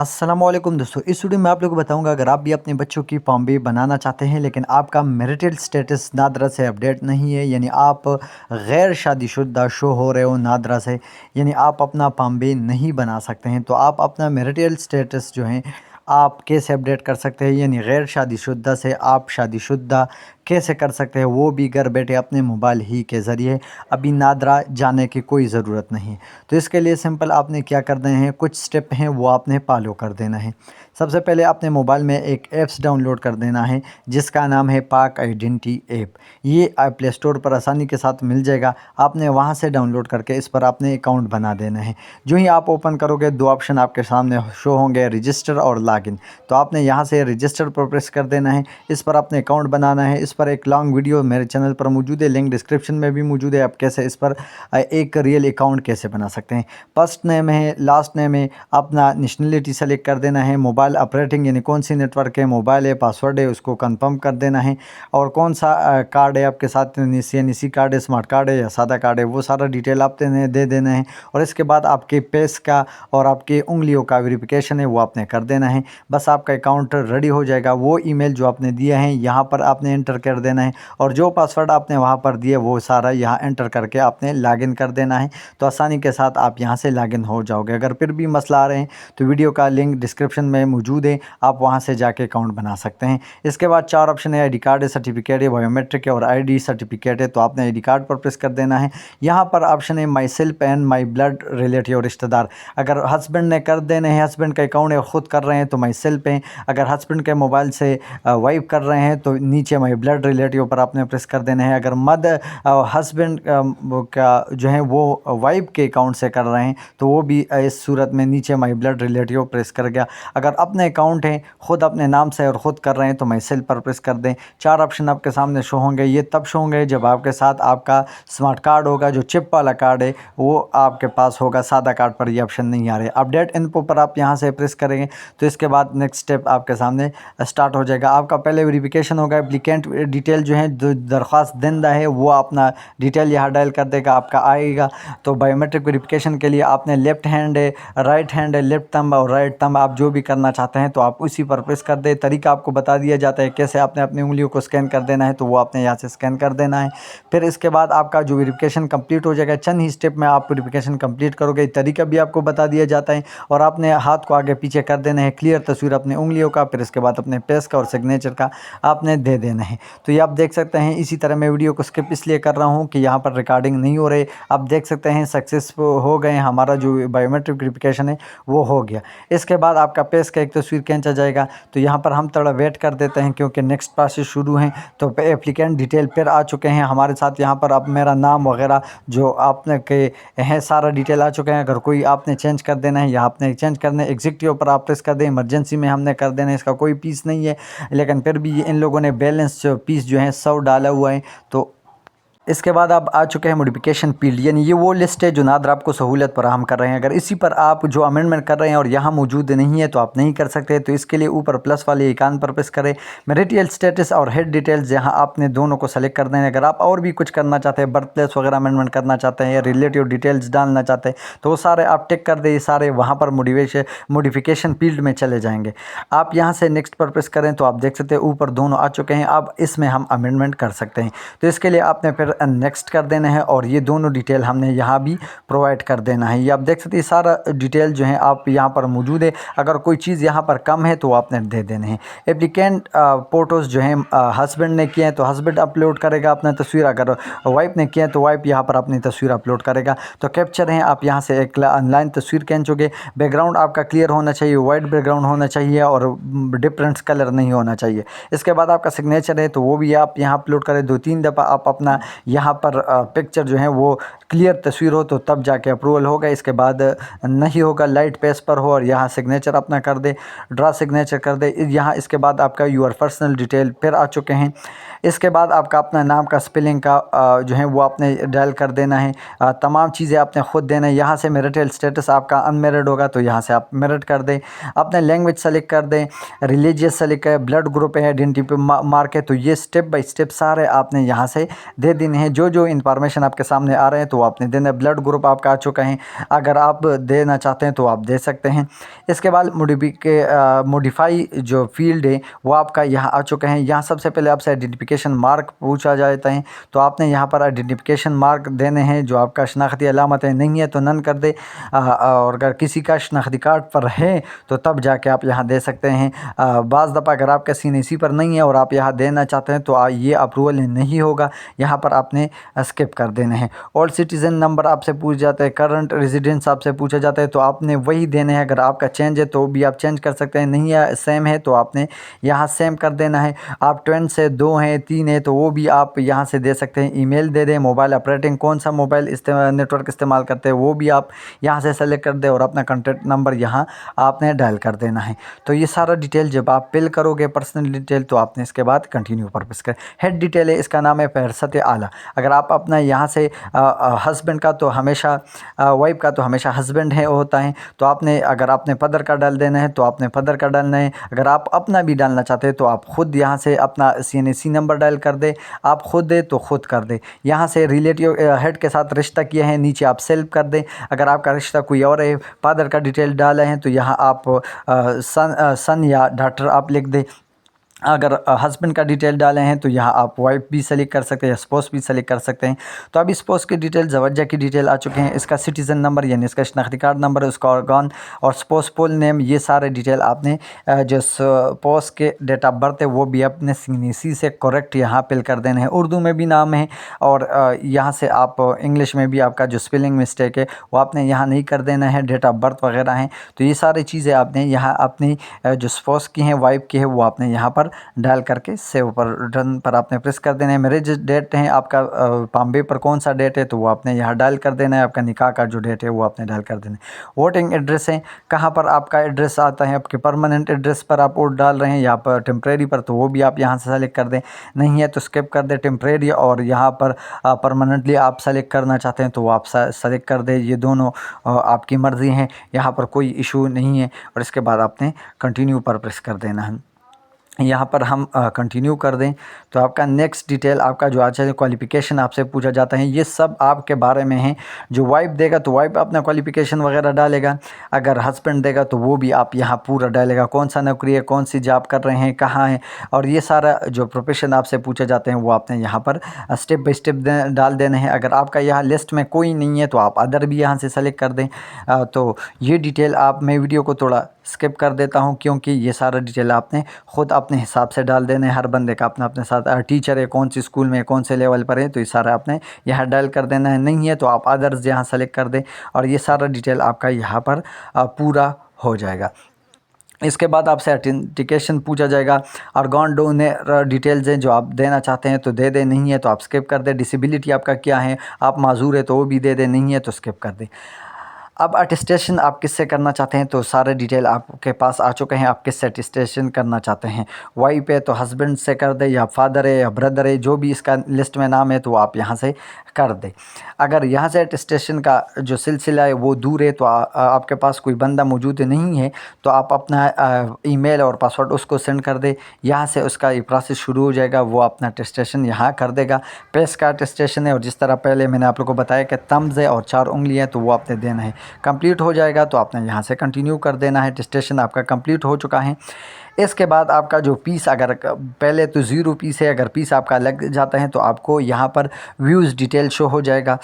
अस्सलामुअलैकुम दोस्तों, इस वीडियो में आप लोगों को बताऊंगा अगर आप भी अपने बच्चों की फॉर्म भी बनाना चाहते हैं लेकिन आपका मैरिटल स्टेटस नादरा से अपडेट नहीं है, यानी आप गैर शादीशुदा शो हो रहे हो नादरा से, यानी आप अपना फॉर्म भी नहीं बना सकते हैं। तो आप अपना मैरिटल स्टेटस जो है आप कैसे अपडेट कर सकते हैं, यानी गैर शादीशुदा से आप शादीशुदा कैसे कर सकते हैं, वो भी घर बैठे अपने मोबाइल ही के ज़रिए। अभी नादरा जाने की कोई ज़रूरत नहीं। तो इसके लिए सिंपल आपने क्या करना है, कुछ स्टेप हैं वो आपने फॉलो कर देना है। सबसे पहले अपने मोबाइल में एक ऐप्स डाउनलोड कर देना है जिसका नाम है पाक आइडेंटिटी ऐप। ये प्ले स्टोर पर आसानी के साथ मिल जाएगा। आपने वहाँ से डाउनलोड करके इस पर अपने अकाउंट बना देना है। जो ही आप ओपन करोगे दो ऑप्शन आपके सामने शो होंगे, रजिस्टर और लॉगिन। तो आपने यहाँ से रजिस्टर पर प्रेस कर देना है। इस पर अपने अकाउंट बनाना है। इस पर एक लॉन्ग वीडियो मेरे चैनल पर मौजूद है, लिंक डिस्क्रिप्शन में भी मौजूद है। आप कैसे इस पर एक रियल अकाउंट कैसे बना सकते हैं। फर्स्ट नेम है, लास्ट नेम है, अपना नेशनलिटी सेलेक्ट कर देना है। मोबाइल ऑपरेटिंग यानी कौन सी नेटवर्क है, मोबाइल है, पासवर्ड है, उसको कंफर्म कर देना है। और कौन सा कार्ड है आपके साथ, सी कार्ड है, स्मार्ट कार्ड है या सादा कार्ड है, वो सारा डिटेल आप दे देना है। और इसके बाद आपके पेस का और आपके उंगलियों का वेरिफिकेशन है वो आपने कर देना है। बस आपका अकाउंट रेडी हो जाएगा। वो ईमेल जो आपने दिया है यहाँ पर आपने एंटर कर देना है और जो पासवर्ड आपने वहाँ पर दिया वो सारा यहाँ एंटर करके आपने लॉगिन कर देना है। तो आसानी के साथ आप यहाँ से लॉगिन हो जाओगे। अगर फिर भी मसला आ रहे हैं तो वीडियो का लिंक डिस्क्रिप्शन में मौजूद है, आप वहाँ से जाके अकाउंट बना सकते हैं। इसके बाद चार ऑप्शन है, आईडी कार्ड है, सर्टिफिकेट है, बायोमेट्रिक है और आईडी सर्टिफिकेट है। तो आपने आईडी कार्ड पर प्रेस कर देना है। यहाँ पर ऑप्शन है my self and my blood relative और रिश्तेदार। अगर हस्बैंड ने कर देने हैं, हस्बैंड का अकाउंट है, ख़ुद कर रहे हैं तो माई सेल्फ है। अगर हस्बैंड के मोबाइल से वाइफ कर रहे हैं तो नीचे माई ब्लड रिलेटिव पर आपने प्रेस कर देना है। अगर हस्बैंड का जो है वो वाइफ के अकाउंट से कर रहे हैं तो वो भी इस सूरत में नीचे माई ब्लड रिलेटिव प्रेस कर गया। अगर अपने अकाउंट है, ख़ुद अपने नाम से और ख़ुद कर रहे हैं तो माई सेल्फ पर प्रेस कर दें। चार ऑप्शन आपके सामने शो होंगे। ये तब शो होंगे जब आपके साथ आपका स्मार्ट कार्ड होगा, जो चिप वाला कार्ड है वो आपके पास होगा। सादा कार्ड पर ये ऑप्शन नहीं आ रहे। अपडेट इन्फो पर आप यहाँ से प्रेस करेंगे तो इसके बाद नेक्स्ट स्टेप आपके सामने स्टार्ट हो जाएगा। आपका पहले वेरिफिकेशन होगा। एप्लीकेंट डिटेल जो है, जो दरख्वास्त देंदा है वो अपना डिटेल यहाँ डायल कर देगा, आपका आएगा। तो बायोमेट्रिक वेरिफिकेशन के लिए आपने लेफ्ट हैंड है, राइट हैंड है, लेफ्ट थंब और राइट थंब आप जो भी करना चाहते हैं तो आप उसी पर प्रेस कर दे। तरीका आपको बता दिया जाता है कैसे आपने अपनी उंगलियों को स्कैन कर देना है, तो वो आपने यहाँ से स्कैन कर देना है। फिर इसके बाद आपका जो वेरिफिकेशन कंप्लीट हो जाएगा। चंद ही स्टेप में आप वेरिफिकेशन कंप्लीट करोगे। तरीका भी आपको बता दिया जाता है और आपने हाथ को आगे पीछे कर देना है, क्लियर तस्वीर अपनी उंगलियों का। फिर इसके बाद अपने पेस का और सिग्नेचर का आपने दे देना है। तो ये आप देख सकते हैं। इसी तरह मैं वीडियो को स्किप इसलिए कर रहा हूँ कि यहाँ पर रिकॉर्डिंग नहीं हो रही। आप देख सकते हैं सक्सेस हो गए, हमारा जो बायोमेट्रिक वेरिफिकेशन है वो हो गया। इसके बाद आपका पेस का एक तस्वीर खींचा जाएगा। तो यहाँ पर हम थोड़ा वेट कर देते हैं क्योंकि नेक्स्ट प्रोसेस शुरू हैं। तो एप्लीकेंट डिटेल फिर आ चुके हैं हमारे साथ। यहाँ पर अब मेरा नाम वगैरह जो आपने के हैं सारा डिटेल आ चुके हैं। अगर कोई आपने चेंज कर देना है या आपने चेंज करना है, एग्जीक्यूटिव पर आप प्रेस कर दें। इमरजेंसी में हमने कर देना है, इसका कोई फीस नहीं है, लेकिन फिर भी इन लोगों ने बैलेंस फीस जो है 100 डाला हुआ है। तो इसके बाद आप आ चुके हैं मॉडिफिकेशन फील्ड, यानी ये वो लिस्ट है जो नादरा आपको सहूलियत फराहम कर रहे हैं। अगर इसी पर आप जो अमेंडमेंट कर रहे हैं और यहाँ मौजूद नहीं है तो आप नहीं कर सकते। तो इसके लिए ऊपर प्लस वाले आइकन पर प्रेस करें। मैरिटल स्टेटस और हेड डिटेल्स यहाँ आपने दोनों को सेलेक्ट कर देना है। अगर आप और भी कुछ करना चाहते हैं, बर्थ प्लेस वगैरह अमेंडमेंट करना चाहते हैं या रिलेटिव डिटेल्स डालना चाहते हैं तो वो सारे आप टिक कर दें। सारे वहाँ पर मॉडिफिकेशन फील्ड में चले जाएंगे। आप यहाँ से नेक्स्ट पर प्रेस करें तो आप देख सकते हैं ऊपर दोनों आ चुके हैं। अब इसमें हम अमेंडमेंट कर सकते हैं। तो इसके लिए आपने फिर नेक्स्ट कर देना है और ये दोनों डिटेल हमने यहाँ भी प्रोवाइड कर देना है। ये आप देख सकते हैं सारा डिटेल जो है आप यहाँ पर मौजूद है। अगर कोई चीज़ यहाँ पर कम है तो आपने दे देने हैं। एप्लीकेंट फ़ोटोज़ जो हैं हस्बैंड ने किए हैं तो हस्बैंड अपलोड करेगा अपना तस्वीर। अगर वाइफ ने किए हैं तो वाइफ यहाँ पर अपनी तस्वीर अपलोड करेगा। तो कैप्चर हैं, आप यहाँ से एक ऑनलाइन तस्वीर खींचोगे। बैकग्राउंड आपका क्लियर होना चाहिए, वाइट बैकग्राउंड होना चाहिए और डिफरेंट कलर नहीं होना चाहिए। इसके बाद आपका सिग्नेचर है तो वो भी आप यहाँ अपलोड करें। 2-3 दफ़ा आप अपना यहाँ पर पिक्चर जो है वो क्लियर तस्वीर हो तो तब जाके अप्रूवल होगा। इसके बाद नहीं होगा, लाइट पेज पर हो और यहाँ सिग्नेचर अपना कर दे, ड्रा सिग्नेचर कर दे यहाँ। इसके बाद आपका यूर पर्सनल डिटेल फिर आ चुके हैं। इसके बाद आपका अपना नाम का स्पेलिंग का जो है वो आपने डायल कर देना है। तमाम चीज़ें आपने ख़ुद देना है। यहाँ से मैरिटल स्टेटस आपका अनमेरिड होगा तो यहाँ से आप मैरिड कर दें। अपने लैंग्वेज सेलेक्ट कर दें, रिलीजियस सेलेक्ट करें, ब्लड ग्रुप है, आइडेंटिटी मार्क है। तो ये स्टेप बाय स्टेप सारे आपने यहाँ से दे देने नहीं है। जो जो इन्फॉर्मेशन आपके सामने आ रहे हैं तो वो आपने देना है। ब्लड ग्रुप आपका आ चुका है, अगर आप देना चाहते हैं तो आप दे सकते हैं। इसके बाद मॉडिफाई जो फील्ड है वो आपका यहाँ आ चुका है। यहाँ सबसे पहले आपसे आइडेंटिफिकेशन मार्क पूछा जाता है, तो आपने यहाँ पर आइडेंटिफिकेशन मार्क देने हैं। जो आपका शनाख्ती अलामत है नहीं है तो नन कर दे, और अगर किसी का शनाख्ती कार्ड पर है तो तब जाके आप यहाँ दे सकते हैं। बाज़ दफ़ा अगर आपका CNC पर नहीं है और आप यहाँ देना चाहते हैं तो ये अप्रूवल नहीं होगा, यहाँ पर आपने स्किप कर देना है। और सिटीज़न नंबर आपसे पूछ जाता है, करंट रेजिडेंस आपसे पूछा जाता है तो आपने वही देने हैं। अगर आपका चेंज है तो भी आप चेंज कर सकते हैं, नहीं है सेम है तो आपने यहाँ सेम कर देना है। आप 20 से 2 हैं 3 है तो वो भी आप यहाँ से दे सकते हैं। ईमेल दे दें, मोबाइल ऑपरेटिंग कौन सा मोबाइल नेटवर्क इस्तेमाल करते हैं वो भी आप यहाँ से सेलेक्ट कर दें, और अपना कॉन्टैक्ट नंबर यहाँ आपने डायल कर देना है। तो ये सारा डिटेल जब आप फिल करोगे पर्सनल डिटेल तो आपने इसके बाद कंटिन्यू पर प्रेस कर। हेड डिटेल है, इसका नाम है फहरसत आला। अगर आप अपना यहाँ से हस्बैंड का तो हमेशा वाइफ का तो हमेशा हस्बैंड है होता है, तो आपने अगर आपने फादर का डाल देना है तो आपने फादर का डालना है। अगर आप अपना भी डालना चाहते हैं तो आप ख़ुद यहाँ से अपना CNC नंबर डायल कर दे, आप ख़ुद दे तो ख़ुद कर दे। यहाँ से रिलेटिव हेड के साथ रिश्ता किया है, नीचे आप सेल्फ कर दें। अगर आपका रिश्ता कोई और है, फादर का डिटेल डाला है तो यहाँ आप सन या डॉटर आप लिख दें। अगर हस्बैंड का डिटेल डाले हैं तो यहाँ आप वाइफ भी सेलेक्ट कर सकते हैं, स्पोस भी सेलेक्ट कर सकते हैं। तो अब स्पोस की डिटेल, जवज्जा की डिटेल आ चुके हैं। इसका सिटीज़न नंबर यानी इसका शनाख्ती कार्ड नंबर, उसका ऑर्गन और स्पोस फुल नेम, ये सारे डिटेल आपने जो स्पोस के डेट ऑफ बर्थ है वो भी अपने CNC से करेक्ट यहाँ फिल कर देना है। उर्दू में भी नाम है और यहाँ से आप इंग्लिश में भी आपका जो स्पेलिंग मिस्टेक है वो आपने यहाँ नहीं कर देना है। डेट ऑफ बर्थ वगैरह हैं तो ये सारी चीज़ें आपने यहाँ अपनी जो स्पोस की हैं, वाइफ की है, वो आपने यहाँ पर डायल करके सेव पर डन पर आपने प्रेस कर देना है। मैरिज डेट है आपका बॉम्बे पर कौन सा डेट है तो वो आपने यहाँ डायल कर देना है। आपका निकाह का जो डेट है वो आपने डायल कर देना है। वोटिंग एड्रेस है, कहाँ पर आपका एड्रेस आता है, आपके परमानेंट एड्रेस पर आप वोट डाल रहे हैं या पर टेम्प्रेरी पर, तो वो भी आप यहाँ से सेलेक्ट कर दें। नहीं है तो स्किप कर दें टेम्प्रेरी, और यहाँ पर परमानेंटली आप सेलेक्ट करना चाहते हैं तो वो आप सेलेक्ट कर दें। ये दोनों आपकी मर्ज़ी हैं, यहाँ पर कोई इशू नहीं है। और इसके बाद आपने कंटिन्यू पर प्रेस कर देना है। यहाँ पर हम कंटिन्यू कर दें तो आपका नेक्स्ट डिटेल, आपका जो आज क्वालिफ़िकेशन आपसे पूछा जाता है, ये सब आपके बारे में है। जो वाइफ देगा तो वाइफ अपना क्वालिफ़िकेशन वगैरह डालेगा, अगर हस्बैंड देगा तो वो भी आप यहाँ पूरा डालेगा, कौन सा नौकरी है, कौन सी जॉब कर रहे हैं, कहाँ हैं, और ये सारा जो प्रोफेशन आपसे पूछे जाते हैं वो आपने यहाँ पर स्टेप बाई स्टेप डाल देने हैं। अगर आपका यहाँ लिस्ट में कोई नहीं है तो आप अदर भी यहाँ से सेलेक्ट कर दें। तो ये डिटेल मैं वीडियो को थोड़ा स्किप कर देता हूँ क्योंकि ये सारा डिटेल आपने ख़ुद अपने हिसाब से डाल देना है। हर बंदे का अपना अपने साथ टीचर है, कौन सी स्कूल में, कौन से लेवल पर है, तो ये सारा आपने यहाँ डायल कर देना है। नहीं है तो आप अदर्स यहाँ सेलेक्ट कर दें और ये सारा डिटेल आपका यहाँ पर पूरा हो जाएगा। इसके बाद आपसे ऑथेंटिकेशन पूछा जाएगा और ऑर्गन डोनर डिटेल्स हैं जो आप देना चाहते हैं तो दे दें, नहीं है तो आप स्किप कर दें। डिसेबिलिटी आपका क्या है, आप माजूर है तो वो भी दे दें, नहीं है तो स्किप कर दें। अब अटेस्टेशन आप किससे करना चाहते हैं तो सारे डिटेल आपके पास आ चुके हैं। आप किससे अटेस्टेशन करना चाहते हैं, वाइफ है तो हस्बैंड से कर दे, या फादर है या ब्रदर है, जो भी इसका लिस्ट में नाम है तो आप यहाँ से कर दें। अगर यहाँ से अटेस्टेशन का जो सिलसिला है वो दूर है तो आपके पास कोई बंदा मौजूद नहीं है तो आप अपना ईमेल और पासवर्ड उसको सेंड कर दें। यहाँ से उसका ये प्रोसेस शुरू हो जाएगा, वो अपना अटेस्टेशन यहाँ कर देगा। पेस का अटेस्टेशन है और जिस तरह पहले मैंने आप लोगों को बताया कि थम्स है और 4 उंगलियाँ तो वो आपने देना है। कंप्लीट हो जाएगा तो आपने यहाँ से कंटिन्यू कर देना है। अटेस्टेशन आपका कंप्लीट हो चुका है। इसके बाद आपका जो पीस, अगर पहले तो 0 पीस है, अगर पीस आपका लग जाता है तो आपको यहाँ पर व्यूज़ डिटेल शो हो जाएगा।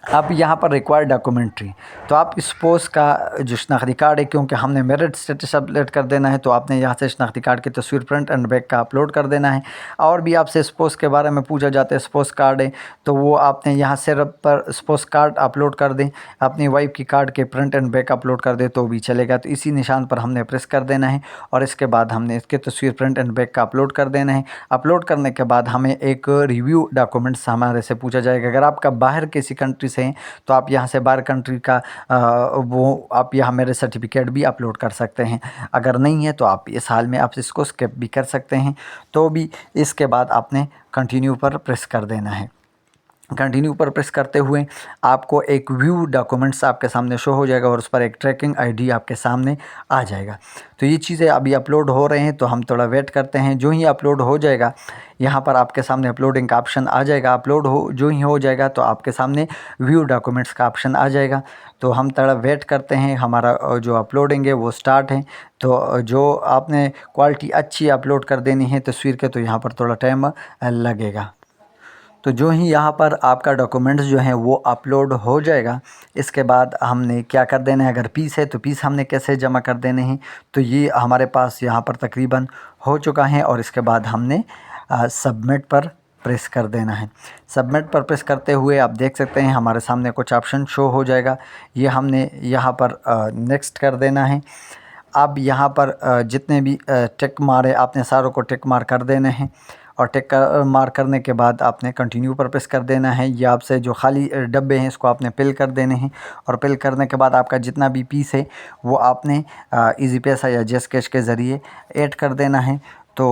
अब यहाँ पर रिक्वायर्ड डॉक्यूमेंट्री, तो आप स्पोस का जो शनाख्ती कार्ड है, क्योंकि हमने मेरिट स्टेटस अपडेट कर देना है तो आपने यहाँ से शनाख्ती कार्ड की तस्वीर फ्रंट एंड बैक का अपलोड कर देना है। और भी आपसे स्पोस के बारे में पूछा जाता है, स्पोस कार्ड है तो वो आपने यहाँ से पर स्पोस कार्ड अपलोड कर दें, अपनी वाइफ की कार्ड के फ्रंट एंड बैक अपलोड कर दें तो भी चलेगा। तो इसी निशान पर हमने प्रेस कर देना है और इसके बाद हमने इसकी तस्वीर फ्रंट एंड बैक का अपलोड कर देना है। अपलोड करने के बाद हमें एक रिव्यू डॉक्यूमेंट्स हमारे से पूछा जाएगा। अगर आपका बाहर किसी कंट्री से हैं तो आप यहाँ से बाहर कंट्री का वो आप यहाँ मेरे सर्टिफिकेट भी अपलोड कर सकते हैं। अगर नहीं है तो आप इस हाल में आप इसको स्किप भी कर सकते हैं। तो भी इसके बाद आपने कंटिन्यू पर प्रेस कर देना है। कंटिन्यू पर प्रेस करते हुए आपको एक व्यू डॉक्यूमेंट्स आपके सामने शो हो जाएगा और उस पर एक ट्रैकिंग आईडी आपके सामने आ जाएगा। तो ये चीज़ें अभी अपलोड हो रहे हैं, तो हम थोड़ा वेट करते हैं। जो ही अपलोड हो जाएगा यहाँ पर आपके सामने अपलोडिंग का ऑप्शन आ जाएगा। अपलोड हो जो ही हो जाएगा तो आपके सामने व्यू डॉक्यूमेंट्स का ऑप्शन आ जाएगा। तो हम थोड़ा वेट करते हैं, हमारा जो अपलोडिंग है वो स्टार्ट है। तो जो आपने क्वालिटी अच्छी अपलोड कर देनी है तस्वीर के, तो यहाँ पर थोड़ा टाइम लगेगा। तो जो ही यहाँ पर आपका डॉक्यूमेंट्स जो हैं वो अपलोड हो जाएगा, इसके बाद हमने क्या कर देना है, अगर पीस है तो पीस हमने कैसे जमा कर देने हैं। तो ये हमारे पास यहाँ पर तकरीबन हो चुका है और इसके बाद हमने सबमिट पर प्रेस कर देना है। सबमिट पर प्रेस करते हुए आप देख सकते हैं हमारे सामने कुछ ऑप्शन शो हो जाएगा। ये हमने यहाँ पर नेक्स्ट कर देना है। अब यहाँ पर जितने भी टिक मारे आपने सारों को टिक मार कर देने हैं और टिक मार करने के बाद आपने कंटिन्यू पर प्रेस कर देना है। ये आपसे जो खाली डब्बे हैं इसको आपने फिल कर देने हैं और फिल करने के बाद आपका जितना भी पीस है वो आपने इजी पैसा या जस्ट कैश के ज़रिए ऐड कर देना है। तो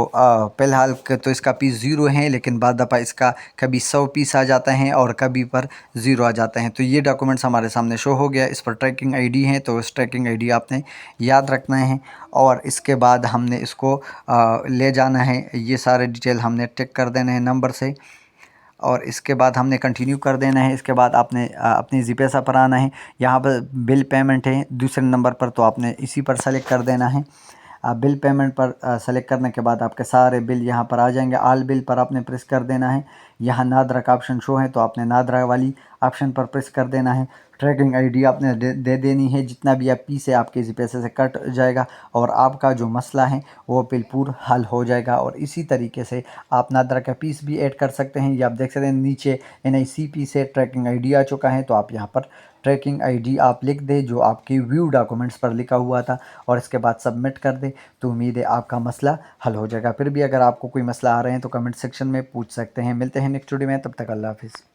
फ़िलहाल तो इसका पीस 0 है, लेकिन बाद दफ़ा इसका कभी 100 पीस आ जाता है और कभी पर 0 आ जाते हैं। तो ये डॉक्यूमेंट्स हमारे सामने शो हो गया। इस पर ट्रैकिंग आईडी है, तो इस ट्रैकिंग आईडी आपने याद रखना है और इसके बाद हमने इसको ले जाना है। ये सारे डिटेल हमने टिक कर देने हैं नंबर से और इसके बाद हमने कंटिन्यू कर देना है। इसके बाद आपने अपनी जी पैसा पर आना है। यहाँ पर बिल पेमेंट है दूसरे नंबर पर, तो आपने इसी पर सेलेक्ट कर देना है। बिल पेमेंट पर सेलेक्ट करने के बाद आपके सारे बिल यहाँ पर आ जाएंगे। ऑल बिल पर आपने प्रेस कर देना है। यहाँ नादरा का ऑप्शन शो है, तो आपने नादरा वाली ऑप्शन पर प्रेस कर देना है। ट्रैकिंग आईडी आपने दे देनी है। जितना भी आप पीस है आपके इसी पैसे से कट जाएगा और आपका जो मसला है वो बिल्कुल हल हो जाएगा। और इसी तरीके से आप नादरा का पीस भी ऐड कर सकते हैं। ये आप देख सकते हैं नीचे NICP से ट्रैकिंग आईडी आ चुका है, तो आप यहाँ पर ट्रैकिंग आईडी आप लिख दें जो आपकी व्यू डॉक्यूमेंट्स पर लिखा हुआ था और इसके बाद सबमिट कर दें। तो उम्मीद है आपका मसला हल हो जाएगा। फिर भी अगर आपको कोई मसला आ रहे हैं तो कमेंट सेक्शन में पूछ सकते हैं। मिलते हैं नेक्स्ट वीडियो में, तब तक अल्लाह हाफिज़।